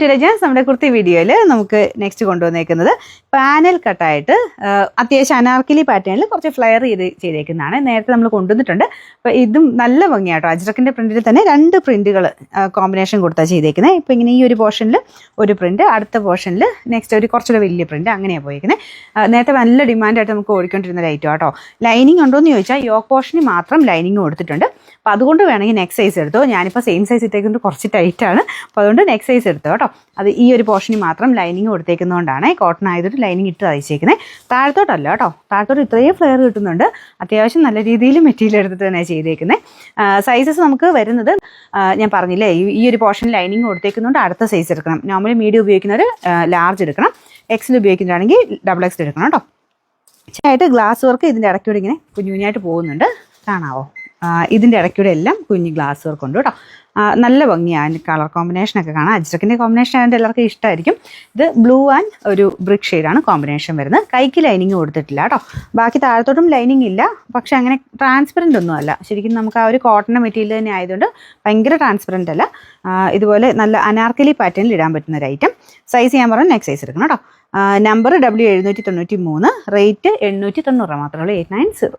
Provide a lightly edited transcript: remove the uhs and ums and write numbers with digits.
To legends. നമ്മുടെ കുർത്തി വീഡിയോയിൽ നമുക്ക് നെക്സ്റ്റ് കൊണ്ടുവന്നേക്കുന്നത് പാനൽ കട്ടായിട്ട് അത്യാവശ്യം അനാർക്കലി പാറ്റേണിൽ കുറച്ച് ഫ്ലെയർ ചെയ്തേക്കുന്നതാണ്. നേരത്തെ നമ്മൾ കൊണ്ടുവന്നിട്ടുണ്ട്. അപ്പോൾ ഇതും നല്ല ഭംഗിയാട്ടോ. അജ്രക്കിൻ്റെ പ്രിൻറ്റിൽ തന്നെ 2 പ്രിൻറ്റുകൾ കോമ്പിനേഷൻ കൊടുത്താൽ ചെയ്തേക്കുന്നത്. ഇപ്പോൾ ഇങ്ങനെ ഈ ഒരു പോർഷനിൽ ഒരു പ്രിൻറ്റ്, അടുത്ത പോർഷനിൽ നെക്സ്റ്റ് ഒരു കുറച്ചുകൂടെ വലിയ പ്രിൻറ്റ്, അങ്ങനെയാണ് പോയിരിക്കുന്നത്. നേരത്തെ നല്ല ഡിമാൻഡായിട്ട് നമുക്ക് ഓടിക്കൊണ്ടിരുന്ന ഒരു ഐറ്റം കേട്ടോ. ലൈനിങ് ഉണ്ടോ എന്ന് ചോദിച്ചാൽ യോക്ക് പോർഷന് മാത്രം ലൈനിങ് കൊടുത്തിട്ടുണ്ട്. അപ്പോൾ അതുകൊണ്ട് വേണമെങ്കിൽ നെക്സ്റ്റ് സൈസ് എടുത്തോ. ഞാനിപ്പോൾ സെയിം സൈസ് ഇട്ടേക്കുന്നത് കുറച്ച് ടൈറ്റാണ്. അപ്പോൾ അതുകൊണ്ട് നെക്സ്റ്റ് സൈസ് എടുത്തോ കേട്ടോ. അത് ഈ ഒരു പോർഷന് മാത്രം ലൈനിങ് കൊടുത്തേക്കുന്നതുകൊണ്ടാണ് കോട്ടൺ ആയതൊരു ലൈനിങ് ഇട്ട് തയ്ച്ചേക്കുന്നത്. താഴത്തോട്ടല്ല കേട്ടോ. താഴത്തോട്ട് ഇത്രയും ഫ്ലെയർ കിട്ടുന്നുണ്ട്. അത്യാവശ്യം നല്ല രീതിയിൽ മെറ്റീരിയൽ എടുത്തിട്ട് തന്നെ ചെയ്തേക്കുന്നത്. സൈസസ് നമുക്ക് വരുന്നത് ഞാൻ പറഞ്ഞില്ലേ, ഈ ഒരു പോർഷൻ ലൈനിങ് കൊടുത്തേക്കുന്നതുകൊണ്ട് അടുത്ത സൈസ് എടുക്കണം. നോർമലി മീഡിയം ഉപയോഗിക്കുന്നവർ ലാർജ് എടുക്കണം. എക്സിൽ ഉപയോഗിക്കുന്നതാണെങ്കിൽ XXL എടുക്കണം കേട്ടോ. ആയിട്ട് ഗ്ലാസ് വർക്ക് ഇതിൻ്റെ ഇടയ്ക്കൂടെ ഇങ്ങനെ കുഞ്ഞുകുഞ്ഞായിട്ട് പോകുന്നുണ്ട്. കാണാവോ? ഇതിൻ്റെ ഇടയ്ക്കൂടെ എല്ലാം കുഞ്ഞ് ഗ്ലാസ് വർക്ക് ഉണ്ട് കേട്ടോ. നല്ല ഭംഗിയാണ്. കളർ കോമ്പിനേഷനൊക്കെ കാണാം. അജ്രക്കിൻ്റെ കോമ്പിനേഷൻ ആയതുകൊണ്ട് എല്ലാവർക്കും ഇഷ്ടമായിരിക്കും. ഇത് ബ്ലൂ ആൻഡ് ഒരു ബ്രിക്ക് ഷെയ്ഡാണ് കോമ്പിനേഷൻ വരുന്നത്. കൈക്ക് ലൈനിങ് കൊടുത്തിട്ടില്ല കേട്ടോ. ബാക്കി താഴത്തോട്ടും ലൈനിങ് ഇല്ല. പക്ഷെ അങ്ങനെ ട്രാൻസ്പെറൻ്റ് ഒന്നും അല്ല. ശരിക്കും നമുക്ക് ആ ഒരു കോട്ടൺ മെറ്റീരിയൽ തന്നെ ആയതുകൊണ്ട് ഭയങ്കര ട്രാൻസ്പെറൻ്റ് അല്ല. ഇതുപോലെ നല്ല അനാർക്കലി പാറ്റേണിൽ ഇടാൻ പറ്റുന്ന ഒരു ഐറ്റം. സൈസ് ഞാൻ പറഞ്ഞാൽ നെക്സ്റ്റ് സൈസ് എടുക്കണം കേട്ടോ. നമ്പർ W793, റേറ്റ് 890 മാത്രമേ ഉള്ളൂ. 890.